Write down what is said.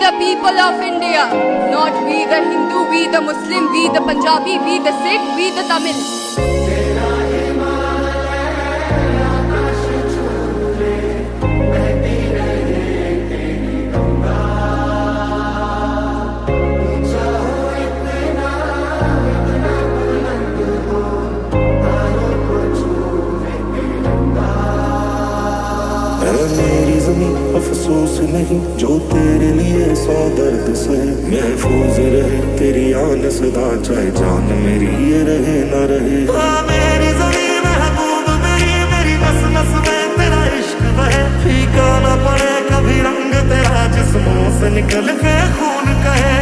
the people of India, not we the Hindu, we the Muslim, we the Punjabi, we the Sikh, we the Tamil. मेरी ज़मीं अफसोस नहीं जो तेरे लिए सौ दर्द से महफूज रहे तेरी आन सदा चाहे जान मेरी ये रहे न रहे। मेरी ज़मीं महबूब मेरी नस नस में तेरा इश्क बहे फीका न पड़े कभी रंग तेरा जिस्मों से निकल के खून कहे।